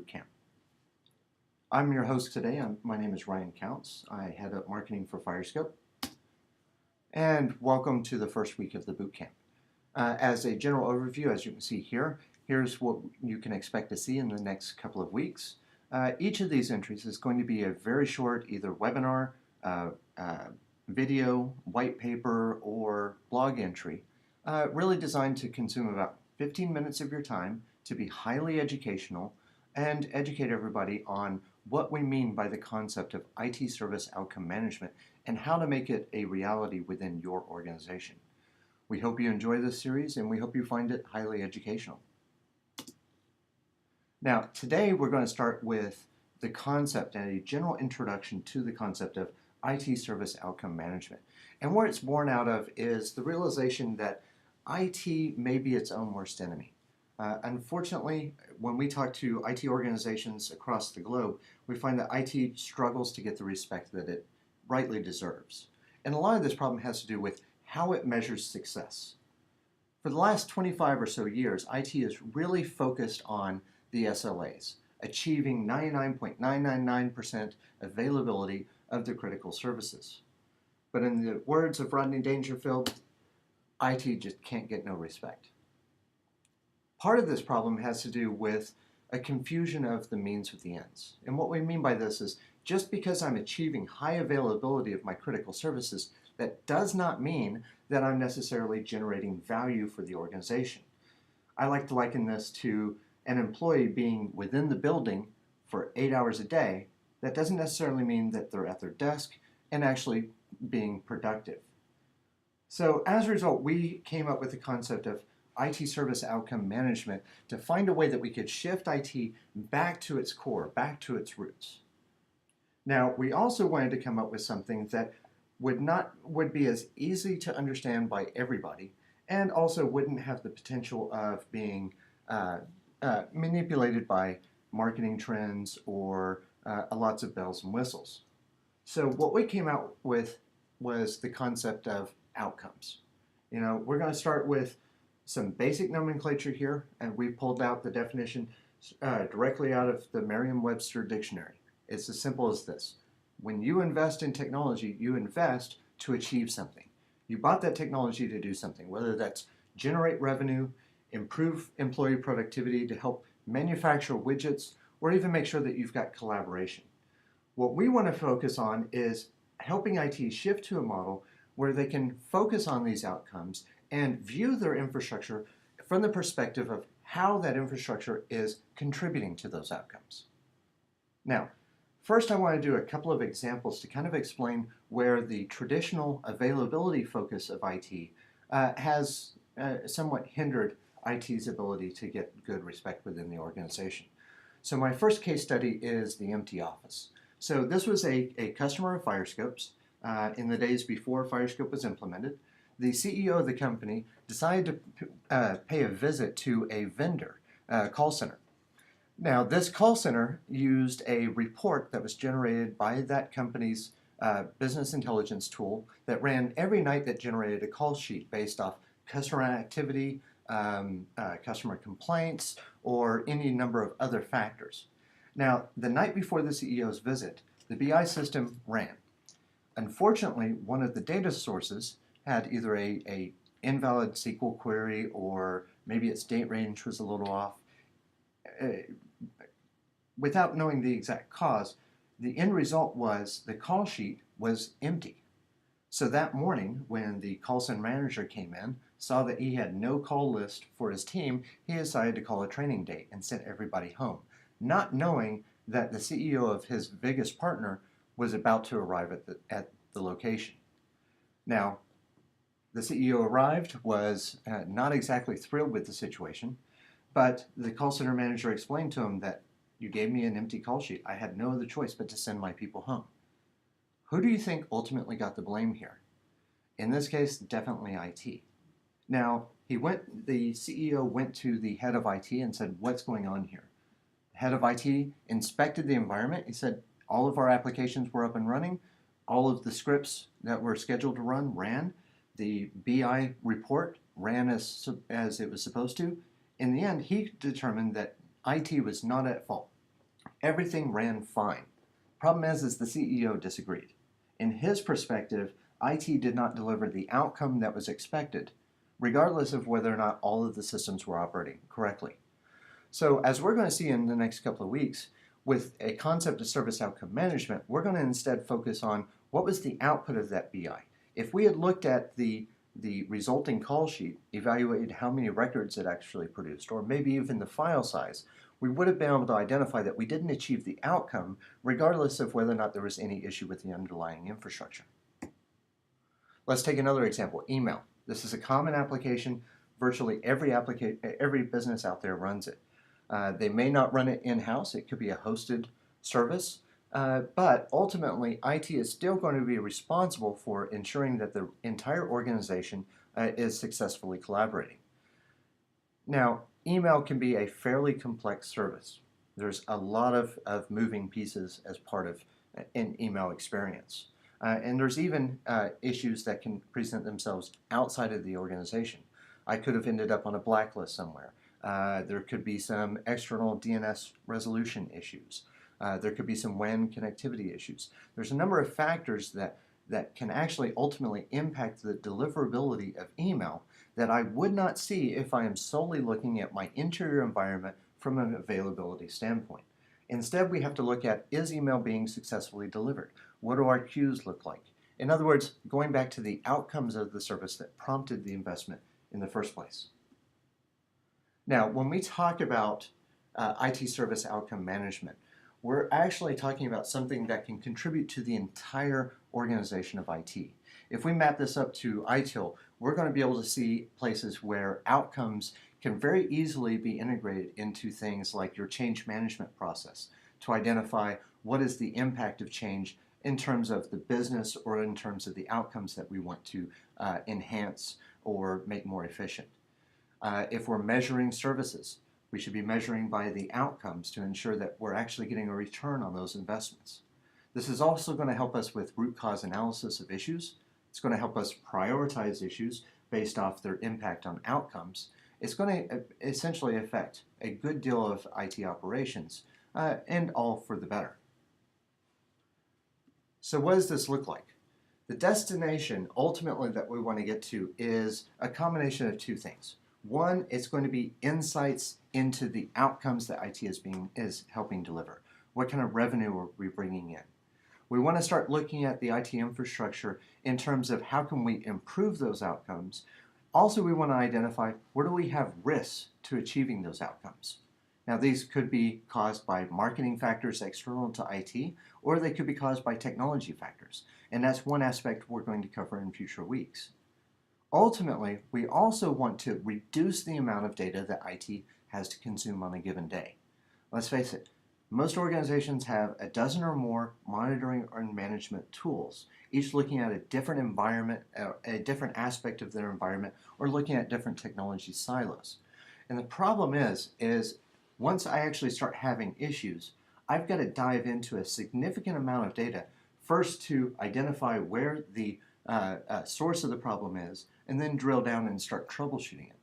boot camp. I'm your host today. My name is Ryan Counts. I head up marketing for Firescope. And welcome to the first week of the boot camp. As a general overview, as you can see here, here's what you can expect to see in the next couple of weeks. Each of these entries is going to be a very short either webinar, video, white paper, or blog entry, really designed to consume about 15 minutes of your time to be highly educational and educate everybody on what we mean by the concept of IT service outcome management and how to make it a reality within your organization. We hope you enjoy this series and we hope you find it highly educational. Now, today we're going to start with the concept and a general introduction to the concept of IT service outcome management. And where it's born out of is the realization that IT may be its own worst enemy. Unfortunately, when we talk to IT organizations across the globe, we find that IT struggles to get the respect that it rightly deserves. And a lot of this problem has to do with how it measures success. For the last 25 or so years, IT is really focused on the SLAs, achieving 99.999% availability of the critical services. But in the words of Rodney Dangerfield, IT just can't get no respect. Part of this problem has to do with a confusion of the means with the ends. And what we mean by this is just because I'm achieving high availability of my critical services, that does not mean that I'm necessarily generating value for the organization. I like to liken this to an employee being within the building for 8 hours a day. That doesn't necessarily mean that they're at their desk and actually being productive. So as a result, we came up with the concept of IT service outcome management to find a way that we could shift IT back to its core, back to its roots. Now, we also wanted to come up with something that would be as easy to understand by everybody and also wouldn't have the potential of being manipulated by marketing trends or lots of bells and whistles. So what we came out with was the concept of outcomes. We're going to start with some basic nomenclature here, and we pulled out the definition directly out of the Merriam-Webster dictionary. It's as simple as this. When you invest in technology, you invest to achieve something. You bought that technology to do something, whether that's generate revenue, improve employee productivity to help manufacture widgets, or even make sure that you've got collaboration. What we want to focus on is helping IT shift to a model where they can focus on these outcomes and view their infrastructure from the perspective of how that infrastructure is contributing to those outcomes. Now, first I want to do a couple of examples to kind of explain where the traditional availability focus of IT has somewhat hindered IT's ability to get good respect within the organization. So my first case study is the empty office. So this was a customer of Firescope's in the days before Firescope was implemented. The CEO of the company decided to pay a visit to a vendor call center. Now, this call center used a report that was generated by that company's business intelligence tool that ran every night, that generated a call sheet based off customer activity, customer complaints, or any number of other factors. Now, the night before the CEO's visit, the BI system ran. Unfortunately, one of the data sources had either a invalid SQL query, or maybe its date range was a little off. Without knowing the exact cause, the end result was the call sheet was empty. So that morning, when the call center manager came in, saw that he had no call list for his team, he decided to call a training date and sent everybody home, not knowing that the CEO of his biggest partner was about to arrive at the location. Now, the CEO arrived, was not exactly thrilled with the situation, but the call center manager explained to him that you gave me an empty call sheet. I had no other choice but to send my people home. Who do you think ultimately got the blame here? In this case, definitely IT. Now, the CEO went to the head of IT and said, what's going on here? The head of IT inspected the environment. He said, all of our applications were up and running. All of the scripts that were scheduled to run ran. The BI report ran as it was supposed to. In the end, he determined that IT was not at fault. everything ran fine. Problem is the CEO disagreed. In his perspective, IT did not deliver the outcome that was expected, regardless of whether or not all of the systems were operating correctly. So as we're going to see in the next couple of weeks, with a concept of service outcome management, we're going to instead focus on what was the output of that BI. If we had looked at the resulting call sheet, evaluated how many records it actually produced, or maybe even the file size, we would have been able to identify that we didn't achieve the outcome, regardless of whether or not there was any issue with the underlying infrastructure. Let's take another example, email. This is a common application. Virtually every business out there runs it. They may not run it in-house. It could be a hosted service. But ultimately, IT is still going to be responsible for ensuring that the entire organization is successfully collaborating. Now, email can be a fairly complex service. There's a lot of moving pieces as part of an email experience. And there's even issues that can present themselves outside of the organization. I could have ended up on a blacklist somewhere. There could be some external DNS resolution issues. There could be some WAN connectivity issues. There's a number of factors that can actually ultimately impact the deliverability of email that I would not see if I am solely looking at my interior environment from an availability standpoint. Instead, we have to look at, is email being successfully delivered? What do our queues look like? In other words, going back to the outcomes of the service that prompted the investment in the first place. Now, when we talk about IT service outcome management, we're actually talking about something that can contribute to the entire organization of IT. If we map this up to ITIL, we're going to be able to see places where outcomes can very easily be integrated into things like your change management process to identify what is the impact of change in terms of the business or in terms of the outcomes that we want to enhance or make more efficient. If we're measuring services, we should be measuring by the outcomes to ensure that we're actually getting a return on those investments. This is also going to help us with root cause analysis of issues. It's going to help us prioritize issues based off their impact on outcomes. It's going to essentially affect a good deal of IT operations, and all for the better. So what does this look like? The destination ultimately that we want to get to is a combination of two things. One, it's going to be insights into the outcomes that IT is helping deliver. What kind of revenue are we bringing in? We want to start looking at the IT infrastructure in terms of how can we improve those outcomes. Also, we want to identify where do we have risks to achieving those outcomes. Now, these could be caused by marketing factors external to IT, or they could be caused by technology factors. And that's one aspect we're going to cover in future weeks. Ultimately, we also want to reduce the amount of data that IT has to consume on a given day. Let's face it, most organizations have a dozen or more monitoring and management tools, each looking at a different environment, a different aspect of their environment, or looking at different technology silos. And the problem is once I actually start having issues, I've got to dive into a significant amount of data, first to identify where the source of the problem is, and then drill down and start troubleshooting it.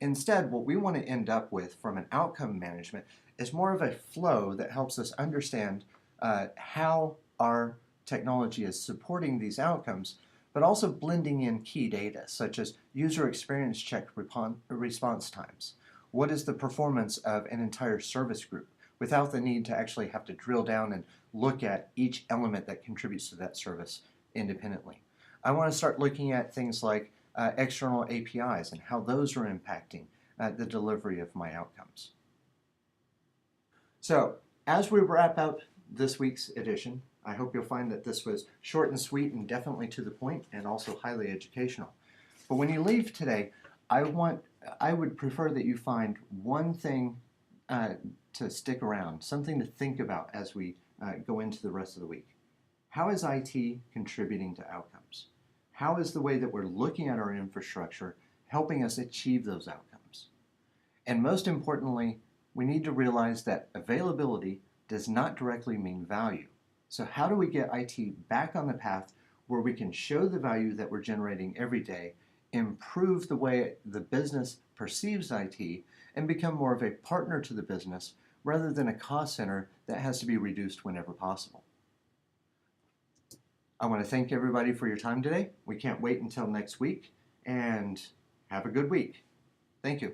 Instead, what we want to end up with from an outcome management is more of a flow that helps us understand how our technology is supporting these outcomes, but also blending in key data such as user experience check response times. What is the performance of an entire service group without the need to actually have to drill down and look at each element that contributes to that service independently. I want to start looking at things like external APIs and how those are impacting the delivery of my outcomes. So, as we wrap up this week's edition, I hope you'll find that this was short and sweet and definitely to the point and also highly educational. But when you leave today, I would prefer that you find one thing to stick around, something to think about as we go into the rest of the week. How is IT contributing to outcomes? How is the way that we're looking at our infrastructure helping us achieve those outcomes? And most importantly, we need to realize that availability does not directly mean value. So how do we get IT back on the path where we can show the value that we're generating every day, improve the way the business perceives IT, and become more of a partner to the business rather than a cost center that has to be reduced whenever possible. I want to thank everybody for your time today. We can't wait until next week, and have a good week. Thank you.